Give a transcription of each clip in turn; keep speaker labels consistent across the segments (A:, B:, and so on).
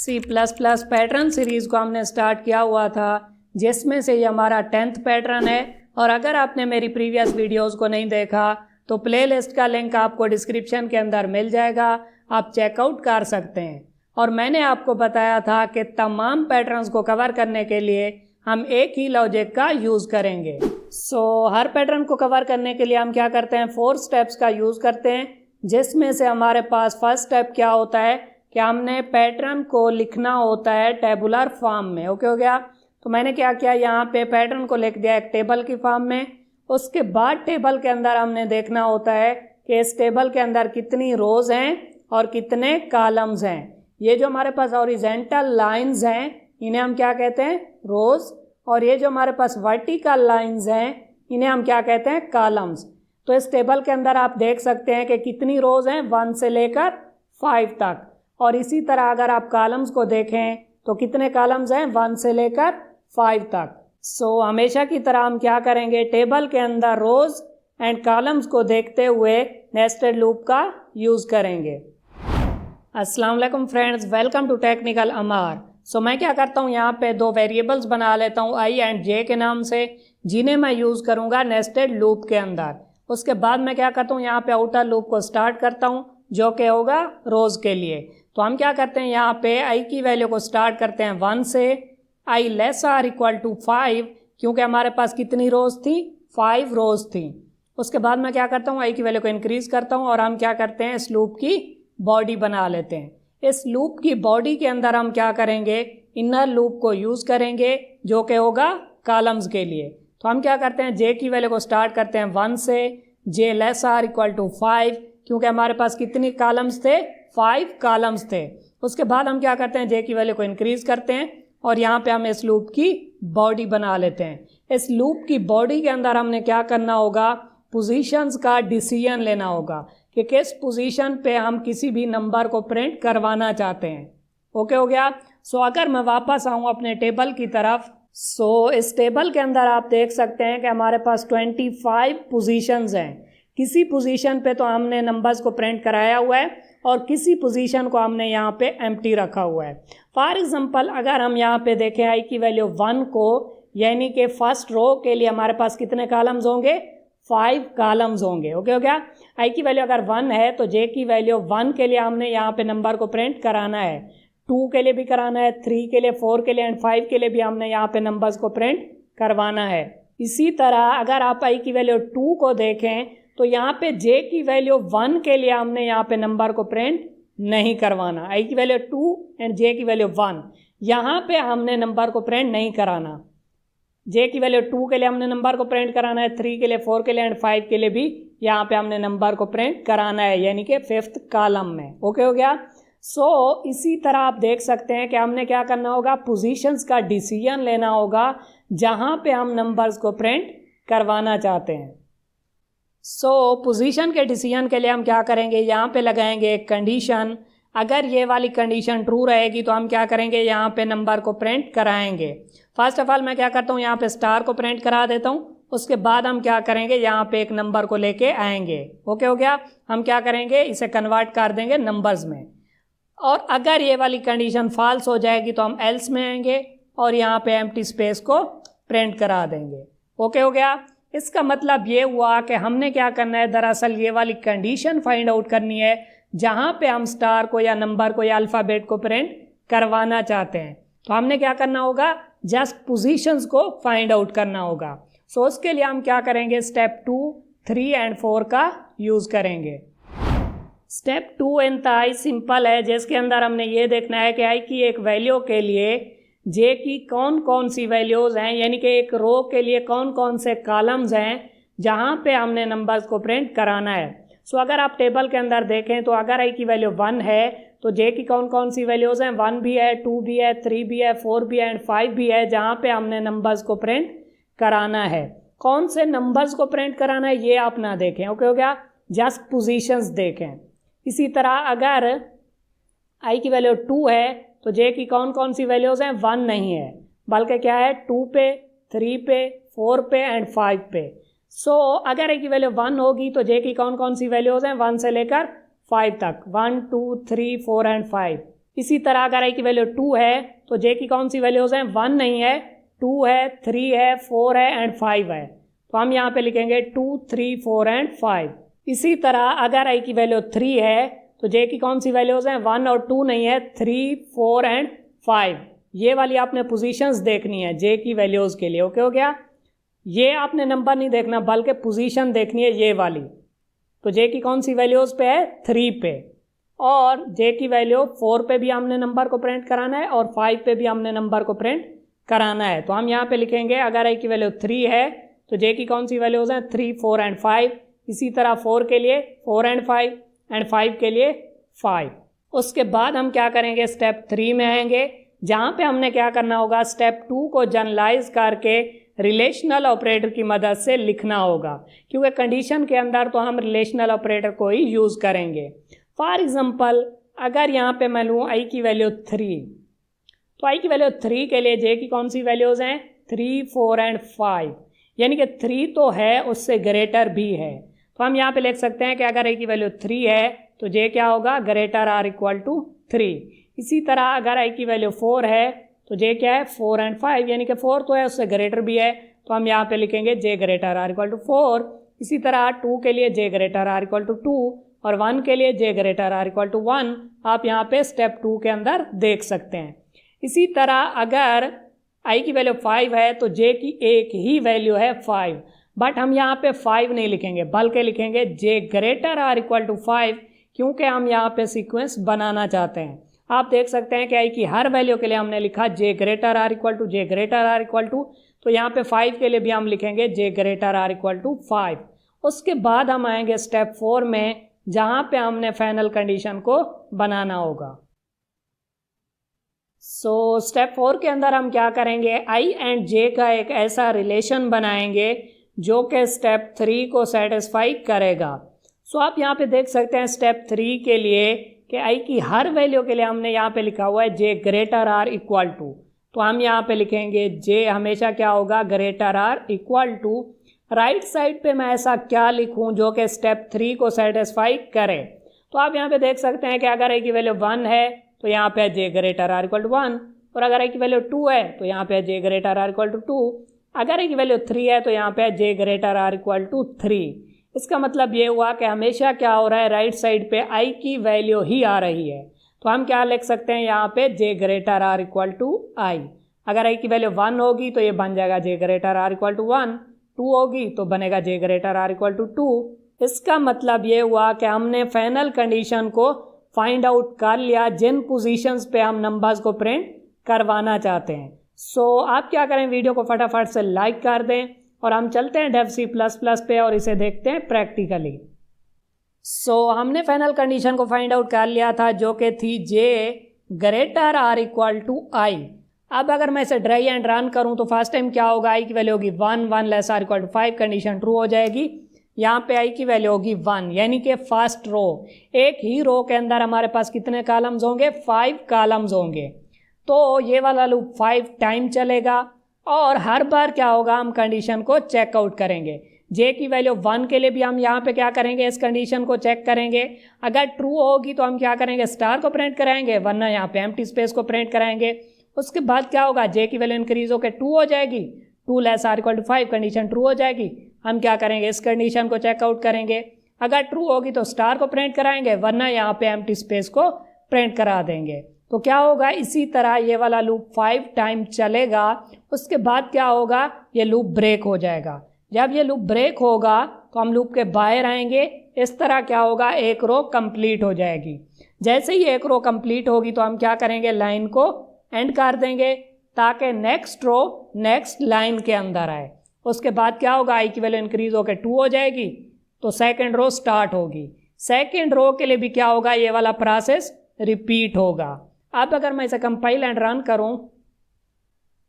A: C++ pattern series को हमने start किया हुआ था, जिसमें से ये हमारा 10th पैटर्न है। और अगर आपने मेरी प्रीवियस वीडियोस को नहीं देखा तो प्लेलिस्ट का लिंक आपको डिस्क्रिप्शन के अंदर मिल जाएगा, आप चेकआउट कर सकते हैं। और मैंने आपको बताया था कि तमाम पैटर्न्स को कवर करने के लिए हम एक ही लॉजिक का यूज़ करेंगे। हर पैटर्न को कवर करने के लिए हम क्या करते हैं, 4 स्टेप्स का यूज़ करते हैं, जिसमें से हमारे पास फर्स्ट स्टेप क्या होता है कि हमने पैटर्न को लिखना होता है टेबुलर फॉर्म में। ओके हो गया। तो मैंने क्या किया, यहाँ पे पैटर्न को लिख दिया एक टेबल की फॉर्म में। उसके बाद टेबल के अंदर हमने देखना होता है कि इस टेबल के अंदर कितनी रोज हैं और कितने कॉलम्स हैं। ये जो हमारे पास हॉरिजॉन्टल लाइंस हैं इन्हें हम क्या कहते हैं, रोज। और ये जो हमारे पास वर्टिकल लाइंस हैं इन्हें हम क्या कहते हैं, कॉलम्स। तो इस टेबल के अंदर आप देख सकते हैं कि कितनी रोज हैं, 1 से लेकर 5 तक। और इसी तरह अगर आप कॉलम्स को देखें तो कितने कॉलम्स हैं, 1 से लेकर 5 तक। हमेशा की तरह हम क्या करेंगे, टेबल के अंदर रोज एंड कॉलम्स को देखते हुए नेस्टेड लूप का यूज़ करेंगे। अस्सलाम वालेकुम फ्रेंड्स, वेलकम टू टेक्निकल अमार। मैं क्या करता हूँ, यहाँ पे 2 वेरिएबल्स बना लेता हूँ आई एंड जे के नाम से, जिन्हें मैं यूज़ करूँगा नेस्टेड लूप के अंदर। उसके बाद मैं क्या करता हूँ, यहाँ पे आउटर लूप को स्टार्ट करता हूँ, जो कि होगा रोज़ के लिए। तो हम क्या करते हैं, यहाँ पे आई की वैल्यू को स्टार्ट करते हैं 1 से, आई लेस आर इक्वल टू 5, क्योंकि हमारे पास कितनी रोज थी, 5 रोज थी। उसके बाद मैं क्या करता हूँ, आई की वैल्यू को इंक्रीज करता हूँ और हम क्या करते हैं, इस लूप की बॉडी बना लेते हैं। इस लूप की बॉडी के अंदर हम क्या करेंगे, इनर लूप को यूज़ करेंगे, जो कि होगा कॉलम्स के लिए। तो हम क्या करते हैं, जे की वैल्यू को स्टार्ट करते हैं 1 से, जे लेस आर इक्वल टू 5, क्योंकि हमारे पास कितनी कॉलम्स थे, 5 कॉलम्स थे। उसके बाद हम क्या करते हैं, जे की वैल्यू को इंक्रीज करते हैं और यहाँ पे हम इस लूप की बॉडी बना लेते हैं। इस लूप की बॉडी के अंदर हमने क्या करना होगा, पोजीशंस का डिसीजन लेना होगा कि किस पोजीशन पे हम किसी भी नंबर को प्रिंट करवाना चाहते हैं। ओके हो गया। अगर मैं वापस आऊँ अपने टेबल की तरफ, इस टेबल के अंदर आप देख सकते हैं कि हमारे पास 25 पोजीशंस हैं। किसी पोजीशन पे तो हमने नंबर्स को प्रिंट कराया हुआ है और किसी पोजीशन को हमने यहाँ पे एम्प्टी रखा हुआ है। फॉर एग्जांपल अगर हम यहाँ पे देखें आई की वैल्यू 1 को, यानी कि फर्स्ट रो के लिए हमारे पास कितने कॉलम्स होंगे, 5 कॉलम्स होंगे। ओके हो गया। आई की वैल्यू अगर 1 है तो जे की वैल्यू 1 के लिए हमने यहाँ पे नंबर को प्रिंट कराना है, 2 के लिए भी कराना है, 3 के लिए, 4 के लिए एंड 5 के लिए भी हमने यहाँ पे नंबर्स को प्रिंट करवाना है। इसी तरह अगर आप आई की वैल्यू 2 को देखें तो यहाँ पे जे की वैल्यू 1 के लिए हमने यहाँ पे नंबर को प्रिंट नहीं करवाना। आई की वैल्यू 2 एंड जे की वैल्यू 1, यहाँ पे हमने नंबर को प्रिंट नहीं कराना। जे की वैल्यू 2 के लिए हमने नंबर को प्रिंट कराना है, 3 के लिए, 4 के लिए एंड 5 के लिए भी यहाँ पे हमने नंबर को प्रिंट कराना है, यानी कि 5th कॉलम में। ओके हो गया। इसी तरह आप देख सकते हैं कि हमने क्या करना होगा, पोजीशंस का डिसीजन लेना होगा जहाँ पे हम नंबर्स को प्रिंट करवाना चाहते हैं। पोजीशन के डिसीजन के लिए हम क्या करेंगे, यहाँ पे लगाएंगे एक कंडीशन। अगर ये वाली कंडीशन ट्रू रहेगी तो हम क्या करेंगे, यहाँ पे नंबर को प्रिंट कराएंगे। फर्स्ट ऑफ ऑल मैं क्या करता हूँ, यहाँ पे स्टार को प्रिंट करा देता हूँ। उसके बाद हम क्या करेंगे, यहाँ पे एक नंबर को लेके आएंगे। ओके हो गया। हम क्या करेंगे, इसे कन्वर्ट कर देंगे नंबर्स में। और अगर ये वाली कंडीशन फॉल्स हो जाएगी तो हम एल्स में आएंगे और यहाँ पे एम्प्टी स्पेस को प्रिंट करा देंगे। ओके हो गया। इसका मतलब ये हुआ कि हमने क्या करना है, दरअसल ये वाली कंडीशन फाइंड आउट करनी है जहाँ पे हम स्टार को या नंबर को या अल्फ़ाबेट को प्रिंट करवाना चाहते हैं। तो हमने क्या करना होगा, जस्ट पोजीशंस को फाइंड आउट करना होगा। उसके लिए हम क्या करेंगे, स्टेप 2, 3 एंड 4 का यूज़ करेंगे। स्टेप 2 इंतहाई सिंपल है, जिसके अंदर हमने ये देखना है कि आई की एक वैल्यू के लिए जे की कौन कौन सी वैल्यूज़ हैं, यानी कि एक रो के लिए कौन कौन से कॉलम्स हैं जहाँ पे हमने नंबर्स को प्रिंट कराना है। अगर आप टेबल के अंदर देखें तो अगर आई की वैल्यू 1 है तो जे की कौन कौन सी वैल्यूज़ हैं, 1 भी है, 2 भी है, 3 भी है, 4 भी है एंड 5 भी है, जहाँ पे हमने नंबर्स को प्रिंट कराना है। कौन से नंबर्स को प्रिंट कराना है ये आप ना देखें। ओके हो गया। जस्ट पोजीशंस देखें। इसी तरह अगर आई की वैल्यू 2 है तो जे की कौन कौन सी वैल्यूज़ हैं, 1 नहीं है बल्कि क्या है, 2 पे, 3 पे, 4 पे एंड 5 पे। अगर आई की वैल्यू 1 होगी तो जे की कौन कौन सी वैल्यूज़ हैं, 1 से लेकर 5 तक, 1, 2, 3, 4 एंड 5। इसी तरह अगर आई की वैल्यू 2 है तो जे की कौन सी वैल्यूज़ हैं, 1 नहीं है, 2 है, 3 है, 4 है एंड 5 है। तो हम यहाँ पे लिखेंगे 2, 3, 4 एंड 5। इसी तरह अगर आई की वैल्यू 3 है तो जे की कौन सी वैल्यूज़ हैं, 1 और 2 नहीं है, 3, 4 एंड 5। ये वाली आपने पोजीशंस देखनी है जे की वैल्यूज़ के लिए। ओके हो गया। ये आपने नंबर नहीं देखना बल्कि पोजीशन देखनी है ये वाली। तो जे की कौन सी वैल्यूज़ पे है, 3 पे, और जे की वैल्यू 4 पे भी हमने नंबर को प्रिंट कराना है और 5 पे भी हमने नंबर को प्रिंट कराना है। तो हम यहाँ पे लिखेंगे अगर आई की वैल्यू 3 है तो जे की कौन सी वैल्यूज़ हैं, 3, 4 एंड 5। इसी तरह 4 के लिए 4 एंड 5 एंड 5 के लिए 5। उसके बाद हम क्या करेंगे, स्टेप 3 में आएंगे जहाँ पे हमने क्या करना होगा, स्टेप 2 को जनरलाइज करके रिलेशनल ऑपरेटर की मदद से लिखना होगा, क्योंकि कंडीशन के अंदर तो हम रिलेशनल ऑपरेटर को ही यूज़ करेंगे। फॉर एग्जांपल अगर यहाँ पे मैं लूँ आई की वैल्यू 3, तो आई की वैल्यू 3 के लिए जे की कौन सी वैल्यूज़ हैं, 3, 4 एंड 5, यानी कि 3 तो है उससे ग्रेटर भी है। तो हम यहाँ पे लिख सकते हैं कि अगर आई की वैल्यू 3 है तो जे क्या होगा, ग्रेटर आर इक्वल टू 3। इसी तरह अगर आई की वैल्यू 4 है तो जे क्या है, 4 एंड 5, यानी कि 4 तो है उससे ग्रेटर भी है। तो हम यहाँ पे लिखेंगे j greater or equal to 4। इसी तरह 2 के लिए जे ग्रेटर आर इक्वल टू 2 और 1 के लिए जे ग्रेटर आर इक्वल टू 1। आप यहाँ पे स्टेप 2 के अंदर देख सकते हैं। इसी तरह अगर आई की वैल्यू 5 है तो जे की एक ही वैल्यू है 5, बट हम यहाँ पे 5 नहीं लिखेंगे बल्कि लिखेंगे j greater or equal to 5, क्योंकि हम यहाँ पे सीक्वेंस बनाना चाहते हैं। आप देख सकते हैं कि आई की हर वैल्यू के लिए हमने लिखा j greater or equal to, j greater or equal to, तो यहाँ पे 5 के लिए भी हम लिखेंगे j greater or equal to 5। उसके बाद हम आएंगे स्टेप 4 में जहाँ पे हमने फाइनल कंडीशन को बनाना होगा। सो स्टेप 4 के अंदर हम क्या करेंगे, आई एंड जे का एक ऐसा रिलेशन बनाएंगे जो कि स्टेप 3 को सेटिस्फाई करेगा। सो आप यहाँ पे देख सकते हैं स्टेप 3 के लिए कि आई की हर वैल्यू के लिए हमने यहाँ पे लिखा हुआ है J greater or equal to. तो हम यहाँ पे लिखेंगे जे हमेशा क्या होगा, greater or equal to. Right side पे मैं ऐसा क्या लिखूँ जो कि स्टेप 3 को सेटिस्फाई करे। तो आप यहाँ पे देख सकते हैं कि अगर आई की वैल्यू 1 है तो यहाँ पे जे ग्रेटर आर इक्वल टू 1, और अगर आई की वैल्यू 2 है तो यहाँ पे जे ग्रेटर आर इक्वल टू 2, अगर आई की वैल्यू 3 है तो यहाँ पे जे ग्रेटर आर इक्वल टू 3। इसका मतलब ये हुआ कि हमेशा क्या हो रहा है, राइट साइड पे आई की वैल्यू ही आ रही है। तो हम क्या लिख सकते हैं यहाँ पे, जे ग्रेटर आर इक्वल टू आई। अगर आई की वैल्यू 1 होगी तो ये बन जाएगा जे ग्रेटर आर इक्वल टू 1, 2 होगी तो बनेगा जे ग्रेटर आर इक्वल टू 2। इसका मतलब ये हुआ कि हमने फाइनल कंडीशन को फाइंड आउट कर लिया जिन पोजीशंस पे हम नंबर्स को प्रिंट करवाना चाहते हैं। सो आप क्या करें, वीडियो को फटाफट से लाइक कर दें और हम चलते हैं डेव C++ पे और इसे देखते हैं प्रैक्टिकली। सो हमने फाइनल कंडीशन को फाइंड आउट कर लिया था जो कि थी जे ग्रेटर आर इक्वल टू आई। अब अगर मैं इसे ड्राई एंड रन करूं तो फर्स्ट टाइम क्या होगा, आई की वैल्यू होगी 1, 1 less or equal to 5, condition true हो जाएगी। यहाँ पे आई की वैल्यू होगी 1, यानी कि फर्स्ट रो, एक ही रो के अंदर हमारे पास कितने कॉलम्स होंगे, 5 कॉलम्स होंगे। तो ये वाला लूप 5 टाइम चलेगा और हर बार क्या होगा, हम कंडीशन को चेकआउट करेंगे। जे की वैल्यू 1 के लिए भी हम यहाँ पे क्या करेंगे, इस कंडीशन को चेक करेंगे। अगर ट्रू होगी तो हम क्या करेंगे, स्टार को प्रिंट कराएंगे, वरना यहाँ पे एम्प्टी स्पेस को प्रिंट कराएंगे। उसके बाद क्या होगा, जे की वैल्यू इंक्रीज होकर 2 हो जाएगी, 2 less or equal to 5, condition true हो जाएगी। हम क्या करेंगे, इस कंडीशन को चेकआउट करेंगे। अगर ट्रू होगी तो स्टार को प्रिंट कराएंगे, वरना यहाँ पे एम्प्टी स्पेस को प्रिंट करा देंगे। तो क्या होगा, इसी तरह ये वाला लूप 5 टाइम चलेगा। उसके बाद क्या होगा, ये लूप ब्रेक हो जाएगा। जब ये लूप ब्रेक होगा तो हम लूप के बाहर आएंगे। इस तरह क्या होगा, एक रो कंप्लीट हो जाएगी। जैसे ही एक रो कंप्लीट होगी तो हम क्या करेंगे, लाइन को एंड कर देंगे ताकि नेक्स्ट रो नेक्स्ट लाइन के अंदर आए। उसके बाद क्या होगा, आई की वैल्यू इंक्रीज होकर 2 हो जाएगी तो सेकेंड रो स्टार्ट होगी। सेकेंड रो के लिए भी क्या होगा, ये वाला प्रोसेस रिपीट होगा। अब अगर मैं इसे कंपाइल एंड रन करूं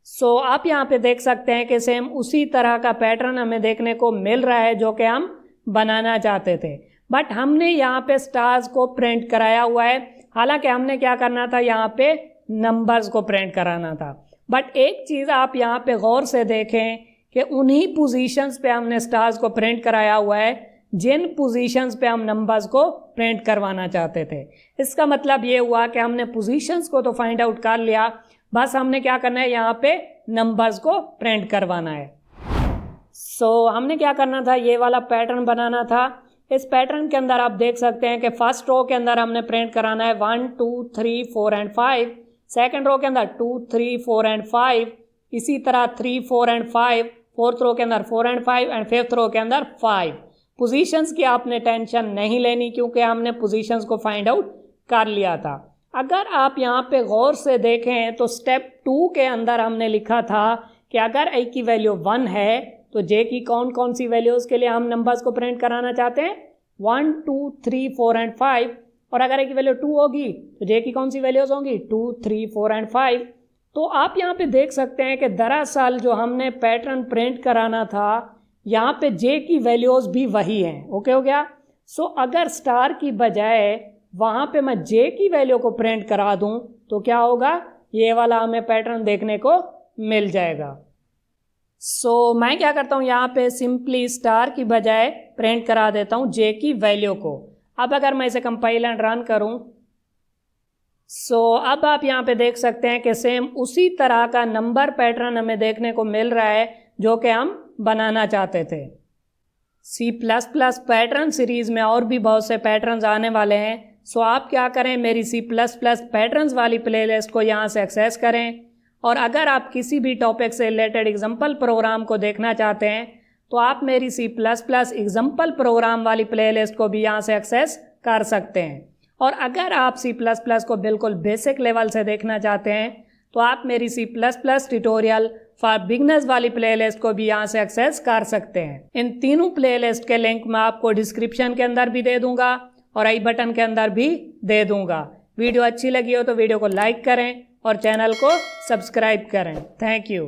A: सो आप यहाँ पे देख सकते हैं कि सेम उसी तरह का पैटर्न हमें देखने को मिल रहा है जो कि हम बनाना चाहते थे, बट हमने यहाँ पे स्टार्स को प्रिंट कराया हुआ है। हालांकि हमने क्या करना था, यहाँ पे नंबर्स को प्रिंट कराना था। बट एक चीज़ आप यहाँ पे गौर से देखें कि उन्हीं पोजीशंस पे हमने स्टार्स को प्रिंट कराया हुआ है जिन पोजीशंस पे हम नंबर्स को प्रिंट करवाना चाहते थे। इसका मतलब ये हुआ कि हमने पोजीशंस को तो फाइंड आउट कर लिया, बस हमने क्या करना है, यहाँ पे नंबर्स को प्रिंट करवाना है। हमने क्या करना था, ये वाला पैटर्न बनाना था। इस पैटर्न के अंदर आप देख सकते हैं कि फर्स्ट रो के अंदर हमने प्रिंट कराना है 1 2 3 4 एंड 5, सेकेंड रो के अंदर 2 3 4 एंड 5, इसी तरह 3 4 एंड 5, फोर्थ रो के अंदर 4 एंड 5 एंड फिफ्थ रो के अंदर 5। पोजीशंस की आपने टेंशन नहीं लेनी क्योंकि हमने पोजीशंस को फाइंड आउट कर लिया था। अगर आप यहाँ पे गौर से देखें तो स्टेप 2 के अंदर हमने लिखा था कि अगर a की वैल्यू 1 है तो j की कौन कौन सी वैल्यूज़ के लिए हम नंबर्स को प्रिंट कराना चाहते हैं, 1 2 3 4 एंड 5, और अगर a की वैल्यू 2 होगी तो j की कौन सी वैल्यूज़ होंगी, 2 3 4 एंड 5। तो आप यहाँ पे देख सकते हैं कि दरअसल जो हमने पैटर्न प्रिंट कराना था यहाँ पे j की वैल्यूज़ भी वही हैं। ओके हो गया। अगर स्टार की बजाय वहाँ पे मैं j की वैल्यू को प्रिंट करा दूँ तो क्या होगा, ये वाला हमें पैटर्न देखने को मिल जाएगा। मैं क्या करता हूँ, यहाँ पे सिंपली स्टार की बजाय प्रिंट करा देता हूँ j की वैल्यू को। अब अगर मैं इसे कंपाइल एंड रन करूँ अब आप यहाँ पे देख सकते हैं कि सेम उसी तरह का नंबर पैटर्न हमें देखने को मिल रहा है जो कि हम बनाना चाहते थे। C++ पैटर्न सीरीज़ में और भी बहुत से पैटर्न्स आने वाले हैं। आप क्या करें, मेरी C++ पैटर्न्स वाली प्लेलिस्ट को यहाँ से एक्सेस करें, और अगर आप किसी भी टॉपिक से रिलेटेड एग्जाम्पल प्रोग्राम को देखना चाहते हैं तो आप मेरी C++ एग्जाम्पल प्रोग्राम वाली प्लेलिस्ट को भी यहाँ से एक्सेस कर सकते हैं। और अगर आप C++ को बिल्कुल बेसिक लेवल से देखना चाहते हैं तो आप मेरी C++ ट्यूटोरियल फॉर बिगनर्स वाली प्लेलिस्ट को भी यहाँ से एक्सेस कर सकते हैं। इन तीनों प्लेलिस्ट के लिंक मैं आपको डिस्क्रिप्शन के अंदर भी दे दूंगा और आई बटन के अंदर भी दे दूंगा। वीडियो अच्छी लगी हो तो वीडियो को लाइक करें और चैनल को सब्सक्राइब करें। Thank you.